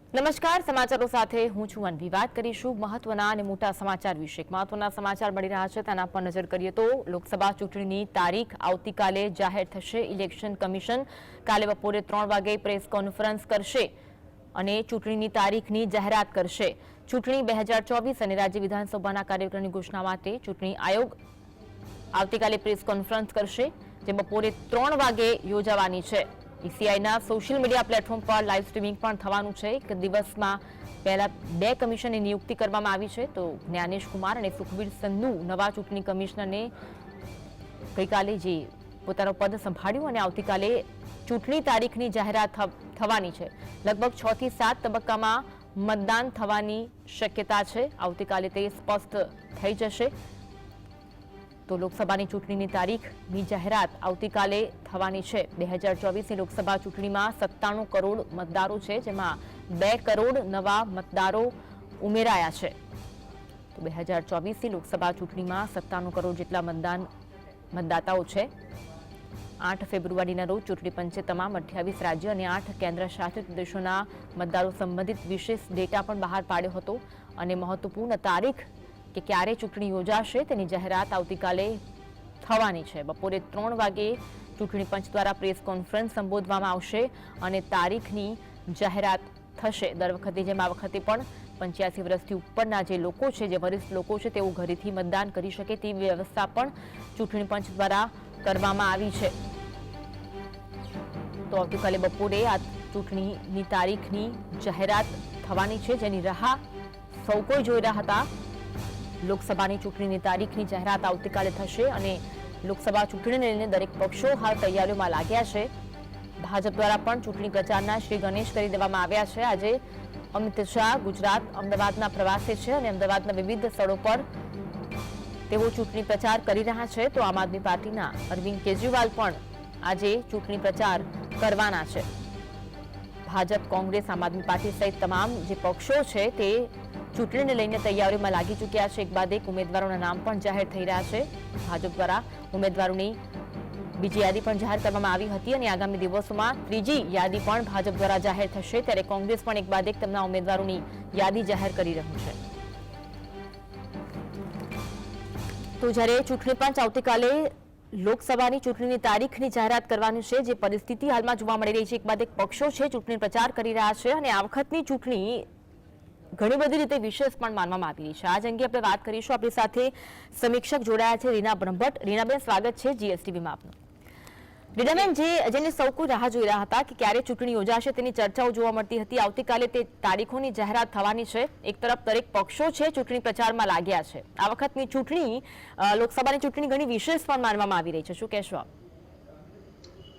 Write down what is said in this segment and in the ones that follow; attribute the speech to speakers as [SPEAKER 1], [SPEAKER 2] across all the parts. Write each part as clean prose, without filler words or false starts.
[SPEAKER 1] નમસ્કાર, સમાચારો સાથે હું છું અન્વી। વાત કરીશું મહત્વના અને મોટા સમાચાર વિશે। મહત્વના સમાચાર મળી રહ્યા છે તેના પર નજર કરીએ તો લોકસભા ચૂંટણીની તારીખ આવતીકાલે જાહેર થશે। ઇલેક્શન કમિશન કાલે બપોરે 3 વાગે પ્રેસ કોન્ફરન્સ કરશે અને ચૂંટણીની તારીખની જાહેરાત કરશે। ચૂંટણી 2024 અને રાજ્ય વિધાનસભાના કાર્યક્રમની ઘોષણા માટે ચૂંટણી આયોગ આવતીકાલે પ્રેસ કોન્ફરન્સ કરશે, જે બપોરે 3 વાગે યોજાવાની છે। ઈસીઆઈના સોશિયલ મીડિયા પ્લેટફોર્મ પર લાઈવ સ્ટ્રીમિંગ પણ થવાનું છે। એક દિવસમાં પહેલા 2 કમિશનની નિયુક્તિ કરવામાં આવી છે, તો જ્ઞાનેશ કુમાર અને સુખબીર સંધુ નવા ચૂંટણી કમિશનરને ગઈકાલે જે પોતાનો પદ સંભાળ્યું અને આવતીકાલે ચૂંટણી તારીખની જાહેરાત થવાની છે। લગભગ 6 થી 7 તબક્કામાં મતદાન થવાની શક્યતા છે। આવતીકાલે તે સ્પષ્ટ થઈ જશે। તો લોકસભાની ચૂંટણીની તારીખની જાહેરાત આવતીકાલે થવાની છે। 2024ની લોકસભા ચૂંટણીમાં 97 કરોડ મતદારો છે, જેમાં 2 કરોડ નવા મતદારો ઉમેરાયા છે। તો 2024ની લોકસભા ચૂંટણીમાં 97 કરોડ જેટલા મતદાતાઓ છે। 8 ફેબ્રુઆરીના રોજ ચૂંટણી પંચે તમામ 28 રાજ્ય અને 8 કેન્દ્ર શાસિત પ્રદેશોના મતદારો સંબંધિત વિશેષ ડેટા પણ બહાર પાડ્યો હતો અને મહત્વપૂર્ણ તારીખ કે ક્યારે ચૂંટણી યોજાશે તેની જાહેરાત આવતીકાલે થવાની છે। બપોરે 3 વાગે ચૂંટણી પંચ દ્વારા પ્રેસ કોન્ફરન્સ સંબોધવામાં આવશે અને તારીખની જાહેરાત થશે। દર વખતે જેમ આ વખતે પણ 85 વર્ષથી ઉપરના જે લોકો છે, જે વરિષ્ઠ લોકો છે, તેઓ ઘરેથી મતદાન કરી શકે તેવી વ્યવસ્થા પણ ચૂંટણી પંચ દ્વારા કરવામાં આવી છે। તો આવતીકાલે બપોરે આ ચૂંટણીની તારીખની જાહેરાત થવાની છે, જેની રાહ સૌ કોઈ જોઈ રહ્યા હતા। લોકસભાની ચૂંટણીની તારીખની જાહેરાત આવતીકાલે થશે અને લોકસભા ચૂંટણીને લઈને દરેક પક્ષો હાલ તૈયારીઓમાં લાગ્યા છે। ભાજપ દ્વારા પણ ચૂંટણી પ્રચારના શ્રી ગણેશ કરી દેવામાં આવ્યા છે। આજે અમિત શાહ ગુજરાત અમદાવાદના પ્રવાસે છે અને અમદાવાદના વિવિધ સ્થળો પર તેઓ ચૂંટણી પ્રચાર કરી રહ્યા છે। તો આમ આદમી પાર્ટીના અરવિંદ કેજરીવાલ પણ આજે ચૂંટણી પ્રચાર કરવાના છે। ભાજપ, કોંગ્રેસ, આમ આદમી પાર્ટી સહિત તમામ જે પક્ષો છે તે ચૂંટણીને લઈને તૈયારીઓમાં લાગી ચૂક્યા છે। એક બાદ એક ઉમેદવારોના નામ પણ જાહેર થઈ રહ્યા છે। ભાજપ દ્વારા ઉમેદવારોની બીજી યાદી પણ જાહેર કરવામાં આવી હતી અને આગામી દિવસોમાં ત્રીજી યાદી પણ ભાજપ દ્વારા જાહેર થશે। ત્યારે કોંગ્રેસ પણ એક બાદ એક તેમના ઉમેદવારોની યાદી જાહેર કરી રહ્યું છે। તો જ્યારે ચૂંટણી પંચ આવતીકાલે લોકસભાની ચૂંટણીની તારીખની જાહેરાત કરવાની છે, જે પરિસ્થિતિ હાલમાં જોવા મળી રહી છે, એક બાદ એક પક્ષો છે ચૂંટણી પ્રચાર કરી રહ્યા છે અને આ વખતની ચૂંટણી ઘણી બધી રીતે વિશેષ પણ માનવામાં આવી રહી છે। આજ અંગે આપણે વાત કરીશું। આપણી સાથે સમીક્ષક જોડાયા છે રીના બ્રહ્મભટ્ટ। રીનાબેન, સ્વાગત છે જીએસટીવીમાં આપનું। રીનાબેન, જેની સૌ કોઈ રાહ જોઈ રહ્યા હતા કે ક્યારે ચૂંટણી યોજાશે તેની ચર્ચાઓ જોવા મળતી હતી, આવતીકાલે તે તારીખોની જાહેરાત થવાની છે। એક તરફ દરેક પક્ષો છે ચૂંટણી પ્રચારમાં લાગ્યા છે। આ વખતની ચૂંટણી લોકસભાની ચૂંટણી ઘણી વિશેષ પણ માનવામાં આવી રહી છે, શું કહેશો આપ?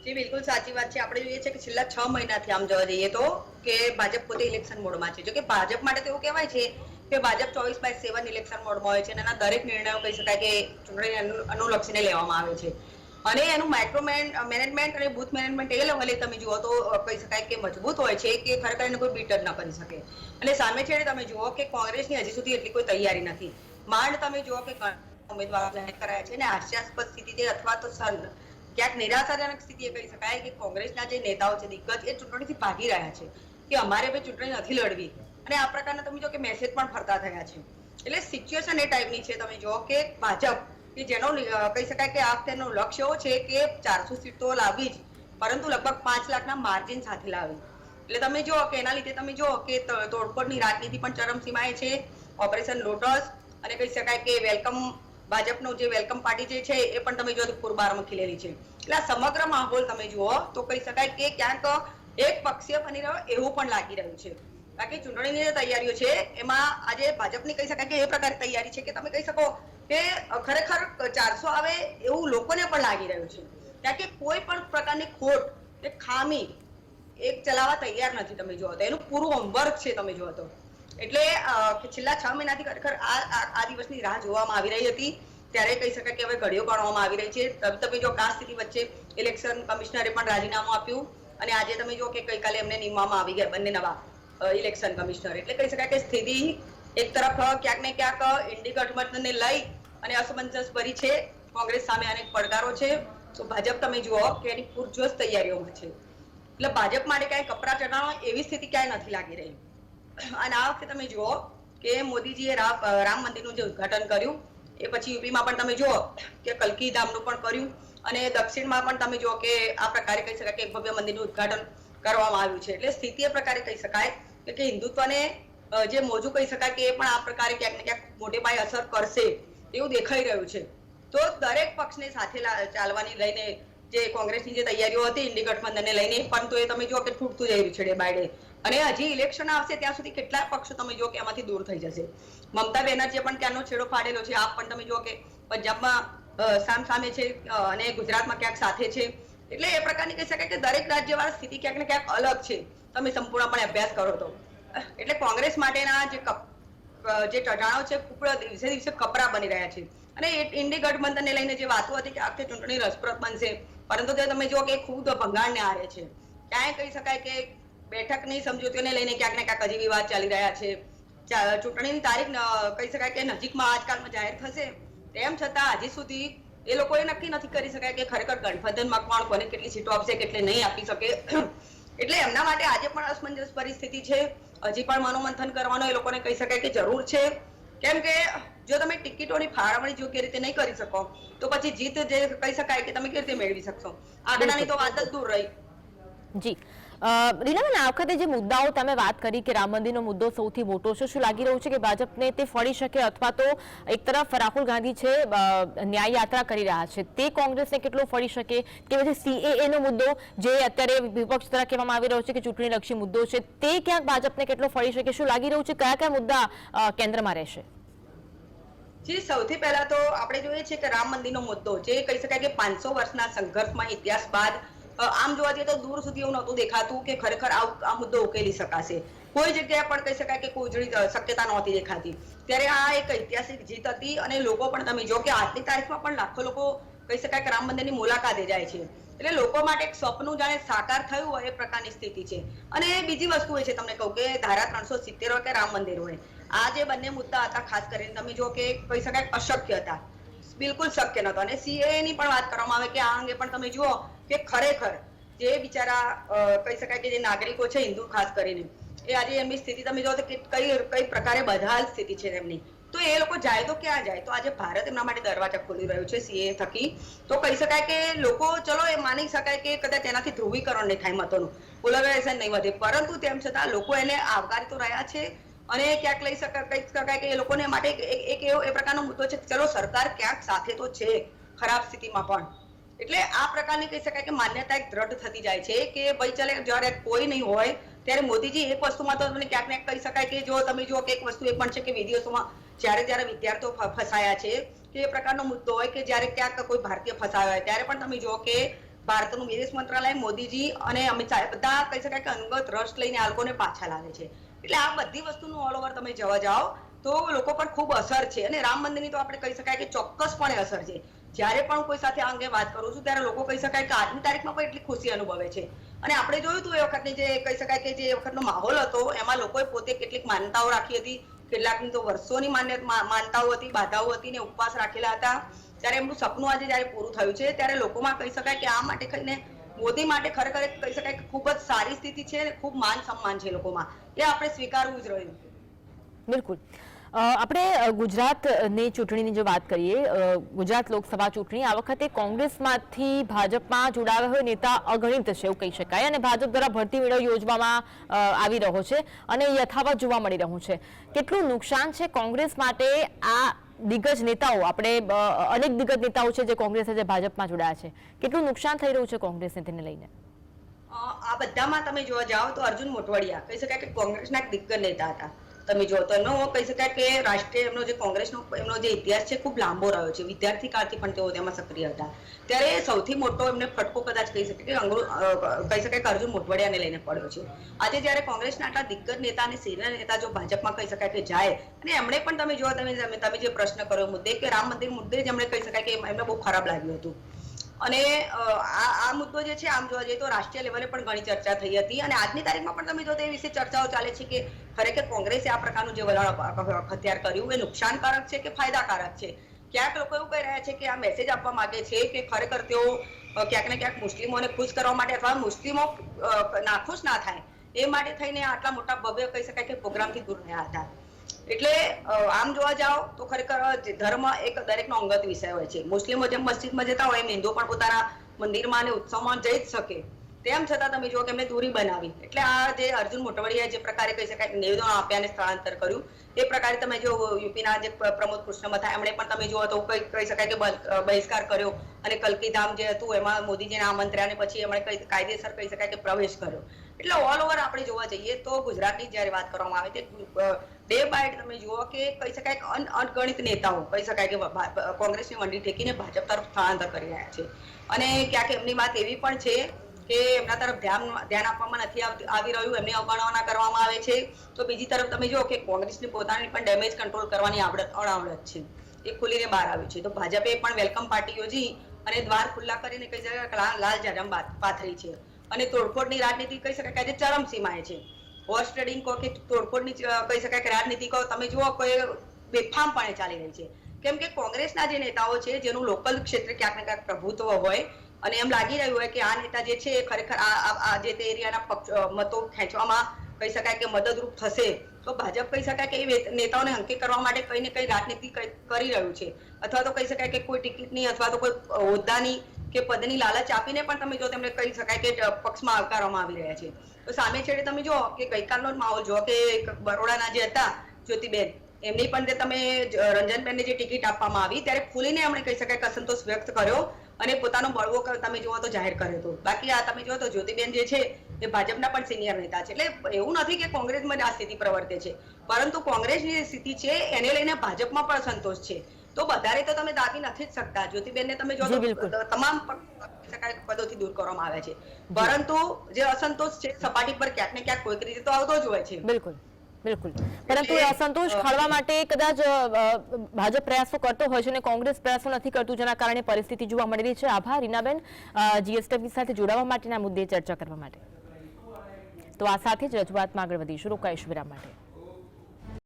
[SPEAKER 2] જી બિલકુલ સાચી વાત છે। આપણે જોઈએ છે કે છેલ્લા 6 મહિનાથી આમ જોવા જઈએ તો કે ભાજપ પોતે ઇલેક્શન મોડમાં છે। જો કે ભાજપ માટે તો એવું કહેવાય છે કે ભાજપ 24/7 ઇલેક્શન મોડમાં હોય છે અને એના દરેક નિર્ણયો કહી શકાય કે ચૂંટણી અનુલક્ષીને લેવામાં આવે છે અને એનું માઇક્રો મેનેજમેન્ટ અને બૂથ મેનેજમેન્ટ એ લેવલે તમે જુઓ તો કહી શકાય કે મજબૂત હોય છે કે ખરેખર એને કોઈ બીટ જ ન કરી શકે। અને સામે છેડે તમે જુઓ કે કોંગ્રેસની હજી સુધી એટલી કોઈ તૈયારી નથી। માંડ તમે જુઓ કે ઉમેદવારો જાહેર કરાયા છે અને હાસ્યાસ્પદ સ્થિતિ અથવા તો ક્યાંક નિરાશાજનક સ્થિતિ એ કહી શકાય કે કોંગ્રેસના જે નેતાઓ છે દિગ્ગજ એ ચૂંટણીથી ભાગી રહ્યા છે કે અમારે હવે ચૂંટણી નથી લડવી અને આ પ્રકારના તમે જો કે મેસેજ પણ ફરતા થયા છે। એટલે સિચ્યુએશન એ ટાઈપની છે। તમે જો કે ભાજપ કે જેનો કહી શકાય કે આ વખતેનું લક્ષ્ય એવો છે કે 400 સીટો લાવવી જ, પરંતુ લગભગ 5 લાખના માર્જિન સાથે લાવવી। એટલે તમે જો કે એના લીધે તમે જો કે તોડફોડની રાજનીતિ પણ ચરમસીમાએ છે। ઓપરેશન લોટસ અને કહી શકાય કે વેલકમ ભાજપનું જે વેલકમ પાર્ટી જે છે એ પણ તમે જો પૂરબારમાં ખીલેલી છે। એટલે આ સમગ્ર માહોલ તમે જુઓ તો કહી શકાય કે ક્યાંક એક પક્ષીય બની રહ્યો એવું પણ લાગી રહ્યું છે। બાકી ચૂંટણીની જે તૈયારીઓ છે એમાં આજે ભાજપની કહી શકાય કે એ પ્રકારની તૈયારી છે કે તમે કહી શકો કે ખરેખર 400 આવે એવું લોકોને પણ લાગી રહ્યું છે। કારણ કે કોઈ પણ પ્રકારની ખોટ કે ખામી એક ચલાવવા તૈયાર નથી। તમે જુઓ તો એનું પૂરું હોમવર્ક છે તમે જુઓ તો। એટલે છેલ્લા 6 મહિનાથી ખરેખર આ દિવસની રાહ જોવામાં આવી રહી હતી, ત્યારે કહી શકાય કે હવે ઘડીઓ ગણવામાં આવી રહી છે। તમે જો આ સ્થિતિ વચ્ચે ઇલેક્શન કમિશનરે પણ રાજીનામું આપ્યું અને આજે તમે જો કે ગઈકાલે એમને નિમવામાં આવી ગયા બંને નવા ઇલેક્શન કમિશનર। એટલે કહી શકાય કે સ્થિતિ એક તરફ ક્યાંક ને ક્યાંક ઇન્ડી ગઠબંધનને લઈ અને અસમંજસ ભરી છે। કોંગ્રેસ સામે અનેક પડકારો છે, તો ભાજપ તમે જુઓ કે એની પૂરજોશ તૈયારીઓમાં છે। એટલે ભાજપ માટે ક્યાંય કપરા ચઢાણો એવી સ્થિતિ ક્યાંય નથી લાગી રહી। અને આ વખતે તમે જુઓ કે મોદીજીએ રામ મંદિરનું જે ઉદ્ઘાટન કર્યું, એ પછી યુપીમાં પણ તમે જુઓ કે કલકી ધામનું પણ કર્યું, અને દક્ષિણમાં પણ તમે જુઓ કે આ પ્રકારે કહી શકાય કે એક ભવ્ય મંદિરનું ઉદ્ઘાટન કરવામાં આવ્યું છે. એટલે સ્થિતિ એ પ્રકારે કહી શકાય કે હિન્દુત્વને જે મોજું કહી શકાય કે એ પણ આ પ્રકારે ક્યાંક ને ક્યાંક મોટે પાયે અસર કરશે એવું દેખાઈ રહ્યું છે. તો દરેક પક્ષને સાથે ચાલવાની લઈને જે કોંગ્રેસની જે તૈયારીઓ હતી ઇન્ડી ગઠબંધનને લઈને, પરંતુ એ તમે જુઓ કે તૂટતું જઈ રહ્યું છે ડે બાય ડે. અને હજી ઇલેક્શન આવશે ત્યાં સુધી કેટલાક પક્ષો તમે જુઓ કે એમાંથી દૂર થઈ જશે. મમતા બેનર્જીએ પણ ત્યાંનો છેડો ફાડેલો છે. આપ પણ તમે જુઓ કે પંજાબમાં સામે છે અને ગુજરાતમાં ક્યાંક સાથે છે. એટલે એ પ્રકારની કહી શકાય કે દરેક રાજ્યવાળા સ્થિતિ ક્યાંક ને ક્યાંક અલગ છે, તમે સંપૂર્ણપણે અભ્યાસ કરો તો. એટલે કોંગ્રેસ માટેના જે ચઢાણો છે દિવસે દિવસે કપરા બની રહ્યા છે. અને ઇન્ડી ગઠબંધનને લઈને જે વાતો હતી કે આખી ચૂંટણી રસપ્રદ બનશે, પરંતુ તે તમે જુઓ કે ખુદ ભંગાણને આરે છે. ક્યાંય કહી શકાય કે બેઠકની સમજૂતીઓને લઈને ક્યાંક ને ક્યાંક હજી વિવાદ ચાલી રહ્યા છે. ચૂંટણીની તારીખ કહી શકાય કે નજીકમાં આજકાલમાં જાહેર થશે, તેમ છતાં હજી સુધી એ લોકોએ નક્કી નથી કરી શકાય કે ખરેખર ગઠબંધનમાં કોણ કોને કેટલી સીટો આપશે, કેટલી નહીં આપી શકે. એટલે એમના માટે આજે પણ અસમંજસ પરિસ્થિતિ છે. હજી પણ મનોમંથન કરવાનો એ લોકોને કહી શકાય કે જરૂર છે. કેમ કે જો તમે ટિકિટોની ફાળવણી યોગ્ય રીતે નહીં કરી શકો તો પછી જીત જે કહી શકાય કે તમે કેવી રીતે મેળવી શકશો? આંકડાની તો વાત જ દૂર રહી.
[SPEAKER 1] જી રીનાબેન, આ વખતે જે મુદ્દાઓ તમે વાત કરી કે રામ મંદિરનો મુદ્દો સૌથી મોટો છે, શું લાગી રહ્યું છે કે ભાજપને તે ફળી શકે, અથવા તો એક તરફ રાહુલ ગાંધી છે ન્યાય યાત્રા કરી રહ્યા છે, તે કોંગ્રેસને કેટલો ફળી શકે, કે પછી CAA નો મુદ્દો જે અત્યારે વિપક્ષ દ્વારા કહેવામાં આવી રહ્યો છે કે ચૂંટણીલક્ષી મુદ્દો છે, તે ક્યાંક ભાજપને કેટલો ફળી શકે? શું લાગી રહ્યું છે કયા કયા મુદ્દા કેન્દ્રમાં રહેશે?
[SPEAKER 2] જી, સૌથી પહેલા તો આપણે જોઈએ છે કે રામ મંદિરનો મુદ્દો જે કહી શકાય કે 500 વર્ષના સંઘર્ષમાં ઇતિહાસ બાદ આમ જોવા જઈએ તો દૂર સુધી એવું નહોતું દેખાતું કે ખરેખર આ મુદ્દો ઉકેલી શકાશે. કોઈ જગ્યાએ પણ કહી શકાય કે કોઈ ઉજળી શક્યતા નહોતી દેખાતી. ત્યારે આ એક ઐતિહાસિક જીત હતી અને લોકો પણ તમે જો કે આજની તારીખમાં પણ લાખો લોકો કહી શકાય કે રામ મંદિરની મુલાકાતે જાય છે. એટલે લોકો માટે એક સપનું જાણે સાકાર થયું હોય એ પ્રકારની સ્થિતિ છે. અને બીજી વસ્તુ એ છે, તમને કહું કે ધારા 370 હોય કે રામ મંદિર હોય, આ જે બંને મુદ્દા હતા ખાસ કરીને તમે જો કે કહી શકાય અશક્ય હતા, બિલકુલ શક્ય નહોતો. અને CAA ની પણ વાત કરવામાં આવે કે આ અંગે પણ તમે જુઓ કે ખરેખર જે બિચારા કહી શકાય કે જે નાગરિકો છે હિન્દુ ખાસ કરીને, એ આજે એમની સ્થિતિ તમે જો તો કઈ પ્રકારે બદહાલ સ્થિતિ છે એમની, તો એ લોકો જાય તો ક્યાં જાય? તો આજે ભારત એમના માટે દરવાજા ખોલી રહ્યું છે CAA થકી. તો કહી શકાય કે લોકો ચલો એ માની શકાય કે કદાચ એનાથી ધ્રુવીકરણ નહીં થાય, મતોનું પોલરાઇઝેશન નહીં વધે, પરંતુ તેમ છતાં લોકો એને આવકારી તો રહ્યા છે. અને ક્યાંક કહી શકાય કે એ લોકોને માટે એક એવો એ પ્રકારનો મુદ્દો છે, ચલો સરકાર ક્યાંક સાથે તો છે ખરાબ સ્થિતિમાં પણ. એટલે આ પ્રકારની કહી શકાય કે માન્યતા એક દ્રઢ થતી જાય છે કે ભાઈ ચાલે જ્યારે કોઈ નહીં હોય ત્યારે મોદીજી એક વસ્તુમાં તો તમને ક્યાંક ને કહી શકાય કે જો તમે જુઓ કે એક વસ્તુ એ પણ છે કે વિદેશોમાં જ્યારે વિદ્યાર્થીઓ ફસાયા છે કે એ પ્રકારનો મુદ્દો હોય કે જ્યારે ક્યાંક કોઈ ભારતીય ફસાયો હોય ત્યારે પણ તમે જુઓ કે ભારતનું વિદેશ મંત્રાલય, મોદીજી અને અમિત શાહ બધા કહી શકાય કે અંગત રસ લઈને આ લોકોને પાછા લાવે છે. એટલે આ બધી વસ્તુનું ઓલ ઓવર તમે જવા જાઓ તો લોકો પર ખૂબ અસર છે. અને રામ મંદિરની તો આપણે કહી શકાય કે ચોક્કસપણે અસર છે. જ્યારે પણ કોઈ સાથે આ અંગે વાત કરું છું ત્યારે લોકો કહી શકાય કે આજની તારીખમાં પણ એટલી ખુશી અનુભવે છે. અને આપણે જોયું હતું એ વખતની જે કહી શકાય કે જે વખતનો માહોલ હતો એમાં લોકોએ પોતે કેટલીક માન્યતાઓ રાખી હતી, કેટલાકની તો વર્ષોની માનતાઓ હતી, બાધાઓ હતી ને ઉપવાસ રાખેલા હતા. ત્યારે એમનું સપનું આજે જ્યારે પૂરું થયું છે ત્યારે લોકોમાં કહી શકાય કે આ માટે કહીને મોદી માટે ખરેખર કહી શકાય કે ખૂબ જ સારી સ્થિતિ છે અને ખૂબ માન સન્માન છે લોકોમાં, એ આપણે સ્વીકારવું જ રહ્યું.
[SPEAKER 1] બિલકુલ. આપણે ગુજરાતની ચૂંટણીની જો વાત કરીએ, ગુજરાત લોકસભા ચૂંટણી આ વખતે કોંગ્રેસમાંથી ભાજપમાં જોડાયા હોય નેતા અગણિત છે એવું કહી શકાય, અને ભાજપ દ્વારા ભરતી મેળો યોજવામાં આવી રહ્યો છે અને યથાવત જોવા મળી રહ્યું છે. કેટલું નુકસાન છે કોંગ્રેસ માટે આ દિગ્ગજ નેતાઓ, આપણે અનેક દિગ્ગજ નેતાઓ છે જે કોંગ્રેસ જે ભાજપમાં જોડાયા છે, કેટલું નુકસાન થઈ રહ્યું છે કોંગ્રેસને તેને લઈને?
[SPEAKER 2] આ બધામાં તમે જોવા જાઓ તો અર્જુન મોટવાડિયા કહી શકાય કે કોંગ્રેસના એક દિગ્ગજ નેતા હતા. તમે જો તો એમનો કહી શકાય કે રાષ્ટ્રીય એમનો જે કોંગ્રેસનો એમનો જે ઇતિહાસ છે ખૂબ લાંબો રહ્યો છે. વિદ્યાર્થી કાળથી પણ તેઓ તેમાં સક્રિય હતા. ત્યારે સૌથી મોટો એમને ફટકો કદાચ કહી શકે કે કહી શકાય કે અર્જુન મોટવાડિયાને લઈને પડ્યો છે. આજે જ્યારે કોંગ્રેસના આટલા દિગ્ગજ નેતા અને સિનિયર નેતા જો ભાજપમાં કહી શકાય કે જાય, અને એમણે પણ તમે જો તમે જે પ્રશ્ન કર્યો મુદ્દે કે રામ મંદિર મુદ્દે જ એમણે કહી શકાય કે એમને બહુ ખરાબ લાગ્યું હતું. અને આ મુદ્દો જે છે આમ જોવા જઈએ તો રાષ્ટ્રીય લેવલે પણ ઘણી ચર્ચા થઈ હતી. અને આજની તારીખમાં પણ તમે જો તે વિશે ચર્ચાઓ ચાલે છે કે ખરેખર કોંગ્રેસે આ પ્રકારનું જે વલણ હથિયાર કર્યું એ નુકસાનકારક છે કે ફાયદાકારક છે. ક્યાંક લોકો એવું કહી રહ્યા છે કે આ મેસેજ આપવા માંગે છે કે ખરેખર તેઓ ક્યાંક ને ક્યાંક મુસ્લિમોને ખુશ કરવા માટે અથવા મુસ્લિમો નાખુશ ના થાય એ માટે થઈને આટલા મોટા ભવ્ય કહી શકાય કે પ્રોગ્રામથી દૂર રહ્યા હતા. એટલે આમ જોવા જાઓ તો ખરેખર ધર્મ એક દરેકનો અંગત વિષય હોય છે. મુસ્લિમો જેમ મસ્જિદમાં જતા હોય એમ હિન્દુ પણ પોતાના મંદિરમાં અને ઉત્સવમાં જઈ જ શકે. તેમ છતાં તમે જુઓ કે એમને દૂરી બનાવી. એટલે આ જે અર્જુન મોઢવાડિયાએ જે પ્રકારે કહી શકાય નિવેદનો આપ્યા અને સ્થળાંતર કર્યું એ પ્રકારે તમે જો યુપીના જે પ્રમોદ કૃષ્ણમથા એમણે પણ તમે જુઓ તો કહી શકાય કે બહિષ્કાર કર્યો અને કલ્કીધામ જે હતું એમાં મોદીજીને આમંત્ર્યા અને પછી એમણે કાયદેસર કહી શકાય કે પ્રવેશ કર્યો. એટલે ઓલ ઓવર આપણે જોવા જઈએ તો ગુજરાતની જ્યારે વાત કરવામાં આવે છે ડે બાય ડે તમે જુઓ કે કહી શકાય કે અનગણિત નેતાઓ કહી શકાય કે કોંગ્રેસની વંડી ઠેકીને ભાજપ તરફ સ્થળાંતર કરી રહ્યા છે. અને ક્યાંક એમની વાત એવી પણ છે કે એમના તરફ ધ્યાન આપવામાં નથી આવી રહ્યું, એમની અવગણના કરવામાં આવે છે. તો બીજી તરફ તમે જુઓ કે કોંગ્રેસની પોતાની પણ ડેમેજ કંટ્રોલ કરવાની અણાવડત છે, એ ખુલીને બહાર આવ્યું છે. તો ભાજપે પણ વેલકમ પાર્ટી યોજી અને દ્વાર ખુલ્લા કરીને કહી શકાય લાલ ઝાડમ પાથરી છે. અને તોડફોડની રાજનીતિ કહી શકાય કે ચરમ સીમાએ છે. હોર્સ ટ્રેડિંગ કહો કે તોડફોડની કહી શકાય કે રાજનીતિ કહો, તમે જુઓ કોઈ બેફામપણે ચાલી રહી છે. કેમ કે કોંગ્રેસના જે નેતાઓ છે જેનું લોકલ ક્ષેત્રે ક્યાંક ને ક્યાંક પ્રભુત્વ હોય અને એમ લાગી રહ્યું હોય કે આ નેતા જે છે ખરેખર આ જે તે એરિયાના મતો ખેંચવામાં કહી શકાય કે મદદરૂપ થશે, તો ભાજપ કહી શકાય કે એ નેતાઓને હંકે કરવા માટે કઈ ને કઈ રાજનીતિ કરી રહ્યું છે. અથવા તો કહી શકાય કે કોઈ ટિકિટની અથવા તો કોઈ હોદ્દાની કે પદની લાલચ આપીને પણ તમે જો તેમને કહી શકાય કે પક્ષમાં આવકારવામાં આવી રહ્યા છે. તો સામે છેડે તમે જો કે ગઈકાલનો જ માહોલ જો કે બરોડાના જે હતા જ્યોતિબેન, એમની પણ જે તમે રંજનબેનને જે ટિકિટ આપવામાં આવી ત્યારે ખુલીને એમણે કહી શકાય કે અસંતોષ વ્યક્ત કર્યો અને પોતાનો બળવો તમે જુઓ તો જાહેર કર્યો હતો. બાકી આ તમે જુઓ તો જ્યોતિબેન જે છે એ ભાજપના પણ સિનિયર નેતા છે. એટલે એવું નથી કે કોંગ્રેસમાં જ આ સ્થિતિ પ્રવર્તે છે, પરંતુ કોંગ્રેસની જે સ્થિતિ છે એને લઈને ભાજપમાં પણ અસંતોષ છે. તો વધારે તો તમે દાબી નથી જ શકતા. જ્યોતિબેનને તમે જો તમામ પદોથી દૂર કરવામાં આવ્યા છે, પરંતુ જે અસંતોષ છે સપાટી પર ક્યાંક ને ક્યાંક કોઈક રીતે તો આવતો જ હોય છે.
[SPEAKER 1] બિલકુલ બિલકુલ. પરંતુ એ અસંતોષ ખાળવા માટે કદાચ ભાજપ પ્રયાસો કરતો હોય છે અને કોંગ્રેસ પ્રયાસો નથી કરતું, જેના કારણે પરિસ્થિતિ જોવા મળી રહી છે. આભાર રીનાબેન જીએસટીવી સાથે જોડાવા માટેના મુદ્દે ચર્ચા કરવા માટે. તો આ સાથે જ રજૂઆતમાં આગળ વધીશું. રોકાઈશું વિરામ માટે.